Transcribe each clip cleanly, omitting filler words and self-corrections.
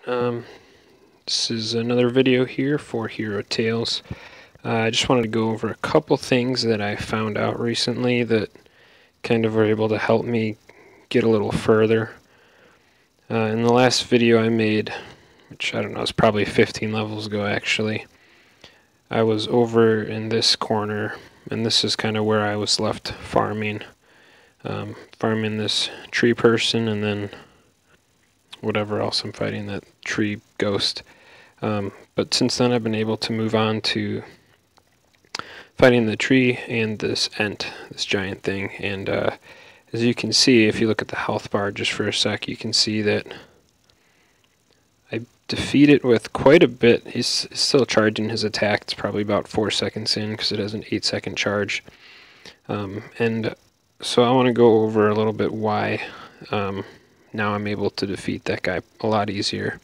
This is another video here for Hero Tales. I just wanted to go over a couple things that I found out recently that kind of were able to help me get a little further. In the last video I made, which I don't know, it's probably 15 levels ago actually, I was over in this corner, and this is kind of where I was left farming. Farming this tree person, and then whatever else I'm fighting, that tree ghost. But since then I've been able to move on to fighting the tree and this Ent, this giant thing. And as you can see, if you look at the health bar just for a sec, you can see that I defeat it with quite a bit. He's still charging his attack. It's probably about 4 seconds in because it has an 8-second charge. And so I want to go over a little bit why now I'm able to defeat that guy a lot easier.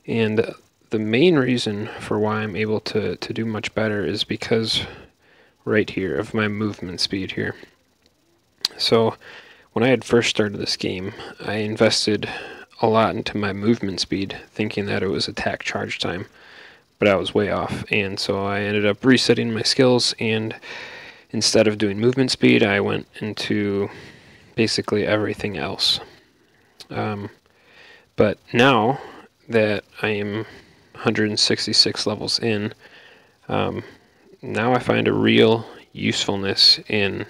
And the main reason for why I'm able to do much better is because right here of my movement speed here. So when I had first started this game, I invested a lot into my movement speed, thinking that it was attack charge time, but I was way off. And so I ended up resetting my skills, and instead of doing movement speed, I went into basically everything else. But now that I am 166 levels in, now I find a real usefulness in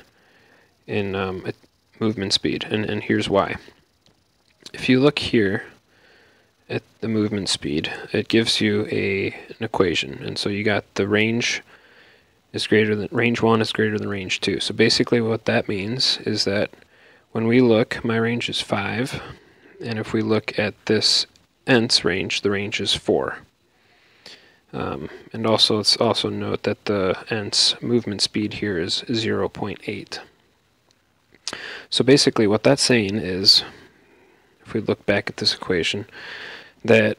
movement speed, and here's why. If you look here at the movement speed, it gives you an equation, and so you got the range is greater than range 1 is greater than range 2. So basically what that means is that when we look, my range is 5, and if we look at this Ent's range, the range is 4. And also let's also note that the Ent's movement speed here is 0.8. So basically what that's saying is, if we look back at this equation, that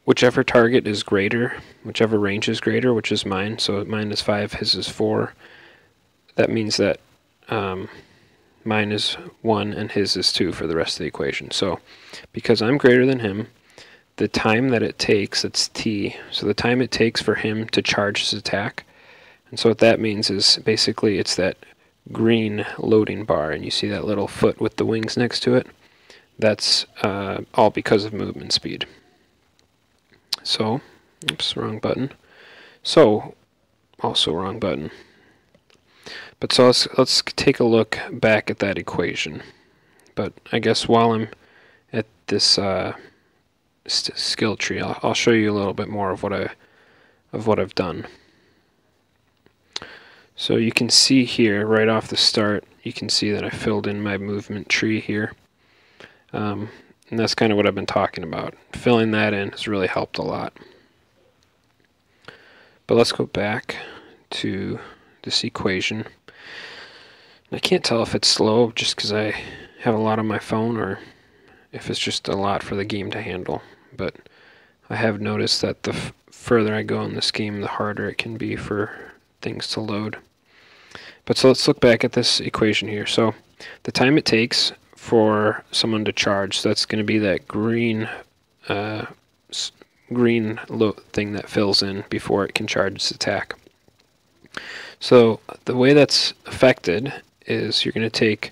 whichever target is greater, whichever range is greater, which is mine, so mine is 5, his is 4, that means that mine is 1 and his is 2 for the rest of the equation. So because I'm greater than him, the time that it takes, it's t, so the time it takes for him to charge his attack, and so what that means is basically it's that green loading bar, and you see that little foot with the wings next to it. That's all because of movement speed. So, oops, wrong button. So, also wrong button. But so let's take a look back at that equation. But I guess while I'm at this skill tree, I'll show you a little bit more of what I've done. So you can see here right off the start, you can see that I filled in my movement tree here. And that's kind of what I've been talking about. Filling that in has really helped a lot. But let's go back to this equation. I can't tell if it's slow just because I have a lot on my phone, or if it's just a lot for the game to handle. But I have noticed that the further I go in this game, the harder it can be for things to load. But so let's look back at this equation here. So the time it takes for someone to charge, so that's going to be that green thing that fills in before it can charge its attack. So the way that's affected is you're going to take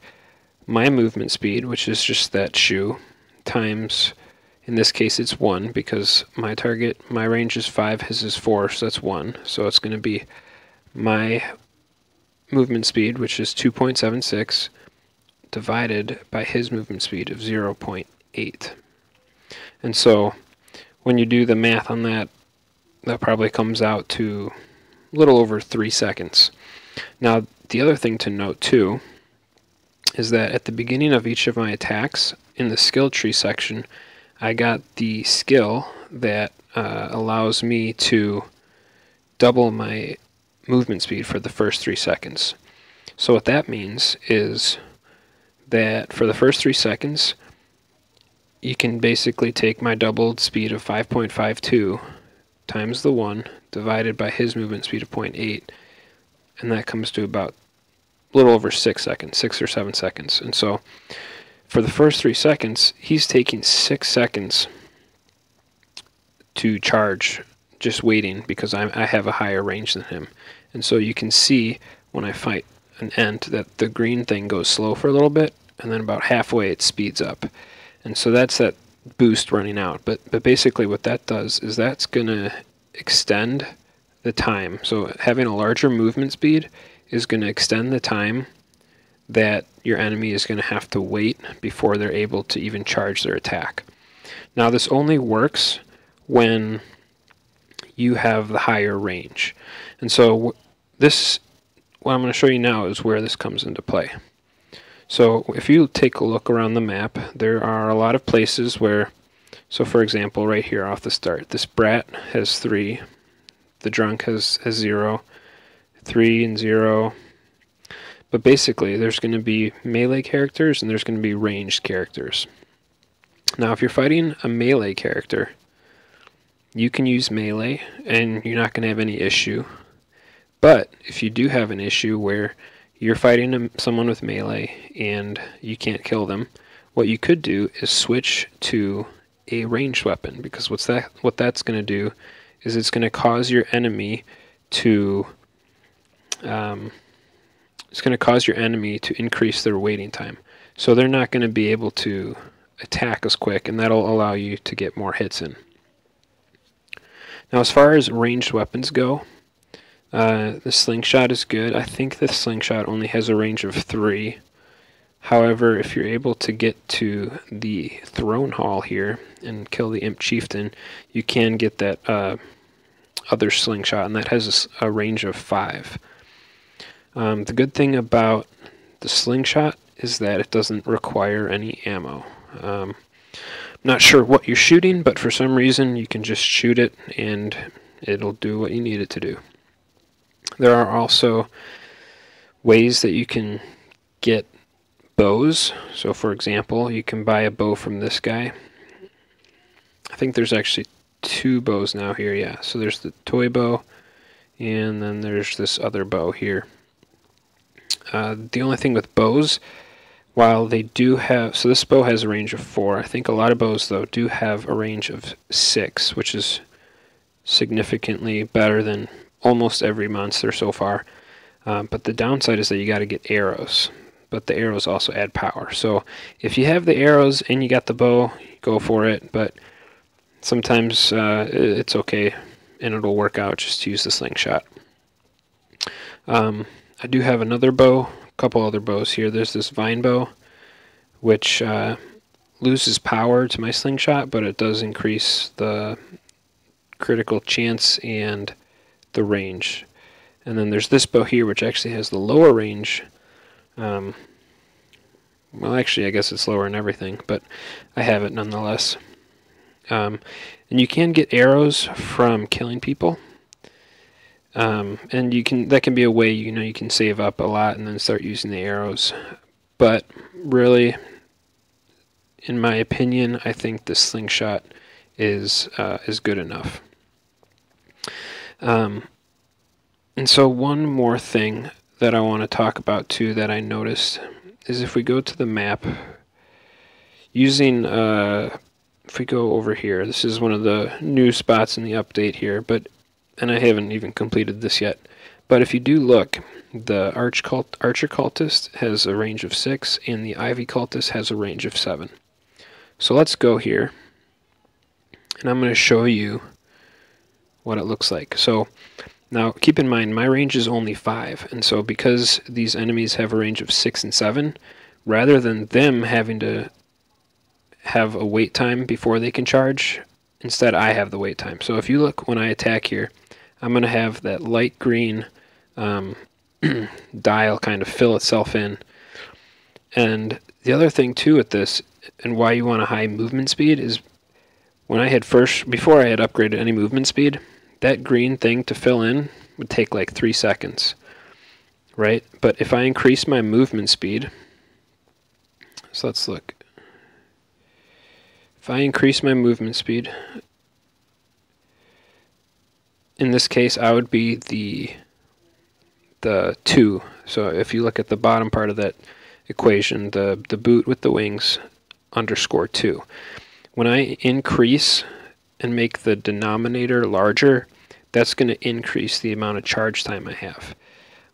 my movement speed, which is just that shoe, times, in this case it's 1, because my range is 5, his is 4, so that's 1. So it's going to be my movement speed, which is 2.76, divided by his movement speed of 0.8. And so when you do the math on that, that probably comes out to a little over 3 seconds. Now the other thing to note too is that at the beginning of each of my attacks in the skill tree section, I got the skill that allows me to double my movement speed for the first 3 seconds. So what that means is that for the first 3 seconds, you can basically take my doubled speed of 5.52 times the 1 divided by his movement speed of 0.8, and that comes to about a little over 6 seconds, 6 or 7 seconds. And so for the first 3 seconds, he's taking 6 seconds to charge, just waiting, because I have a higher range than him. And so you can see when I fight an Ent that the green thing goes slow for a little bit, and then about halfway it speeds up. And so that's that boost running out. But basically what that does is that's going to extend the time. So having a larger movement speed is going to extend the time that your enemy is going to have to wait before they're able to even charge their attack. Now this only works when you have the higher range. And so this, what I'm going to show you now is where this comes into play. So if you take a look around the map, there are a lot of places where, so for example, right here off the start, this brat has 3, the drunk has 0, 3 and 0. But basically, there's going to be melee characters and there's going to be ranged characters. Now, if you're fighting a melee character, you can use melee and you're not going to have any issue. But if you do have an issue where you're fighting someone with melee and you can't kill them, what you could do is switch to a ranged weapon, because what that's going to do is it's going to cause your enemy to increase their waiting time. So they're not going to be able to attack as quick, and that'll allow you to get more hits in. Now, as far as ranged weapons go, the slingshot is good. I think the slingshot only has a range of 3. However, if you're able to get to the throne hall here and kill the imp chieftain, you can get that other slingshot, and that has a range of 5. The good thing about the slingshot is that it doesn't require any ammo. I'm not sure what you're shooting, but for some reason you can just shoot it and it'll do what you need it to do. There are also ways that you can get bows. So for example, you can buy a bow from this guy. I think there's actually 2 bows now here, yeah. So there's the toy bow, and then there's this other bow here. The only thing with bows, while they do have, so this bow has a range of 4. I think a lot of bows, though, do have a range of 6, which is significantly better than almost every monster so far. But the downside is that you got to get arrows. But the arrows also add power. So if you have the arrows and you got the bow, go for it. But sometimes it's okay, and it'll work out just to use the slingshot. I do have another bow, a couple other bows here. There's this vine bow, which loses power to my slingshot, but it does increase the critical chance and the range. And then there's this bow here, which actually has the lower range. Well, actually, I guess it's lower in everything, but I have it nonetheless. And you can get arrows from killing people. And that can be a way, you can save up a lot and then start using the arrows. But really, in my opinion, I think the slingshot is good enough. And so one more thing that I want to talk about too that I noticed is if we go to the map, using if we go over here, this is one of the new spots in the update here, and I haven't even completed this yet. But if you do look, the Archer Cultist has a range of 6, and the Ivy Cultist has a range of 7. So let's go here, and I'm going to show you what it looks like. So now keep in mind, my range is only 5, and so because these enemies have a range of 6 and 7, rather than them having to have a wait time before they can charge, instead I have the wait time. So if you look when I attack here, I'm going to have that light green dial kind of fill itself in. And the other thing too with this, and why you want a high movement speed, is when before I had upgraded any movement speed, that green thing to fill in would take like 3 seconds, right? But if I increase my movement speed, so let's look. If I increase my movement speed, in this case I would be the 2. So if you look at the bottom part of that equation, the boot with the wings underscore 2. When I increase and make the denominator larger, that's going to increase the amount of charge time I have.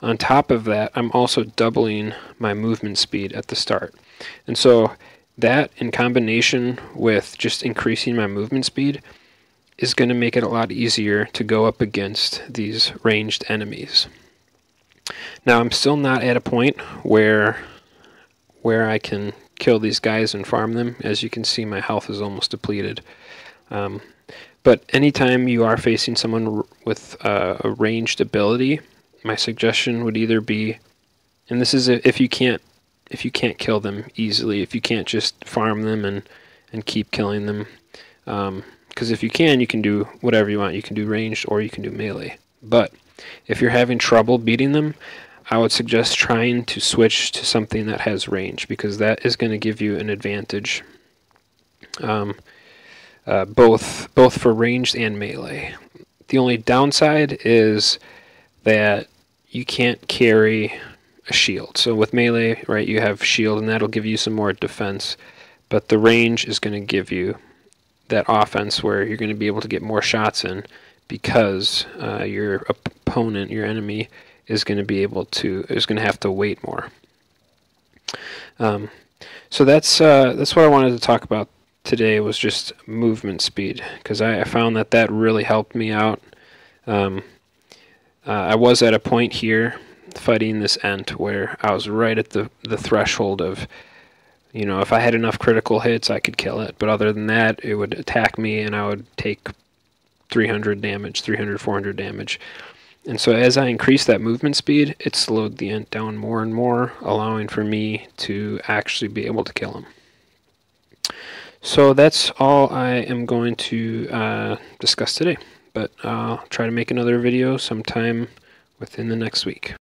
On top of that, I'm also doubling my movement speed at the start. And so that, in combination with just increasing my movement speed, is going to make it a lot easier to go up against these ranged enemies. Now, I'm still not at a point where I can kill these guys and farm them. As you can see, my health is almost depleted. But anytime you are facing someone with a ranged ability, my suggestion would either be, and this is if you can't kill them easily, if you can't just farm them and keep killing them, because if you can do whatever you want. You can do ranged or you can do melee. But if you're having trouble beating them, I would suggest trying to switch to something that has range, because that is going to give you an advantage, both for ranged and melee. The only downside is that you can't carry a shield. So with melee, right, you have shield, and that'll give you some more defense, but the range is going to give you that offense where you're going to be able to get more shots in, because your opponent, your enemy, is going to have to wait more. So that's what I wanted to talk about today, was just movement speed, because I found that really helped me out. I was at a point here fighting this Ent where I was right at the threshold of, if I had enough critical hits, I could kill it. But other than that, it would attack me and I would take 300 damage, 300, 400 damage. And so as I increased that movement speed, it slowed the Ent down more and more, allowing for me to actually be able to kill him. So that's all I am going to discuss today. But I'll try to make another video sometime within the next week.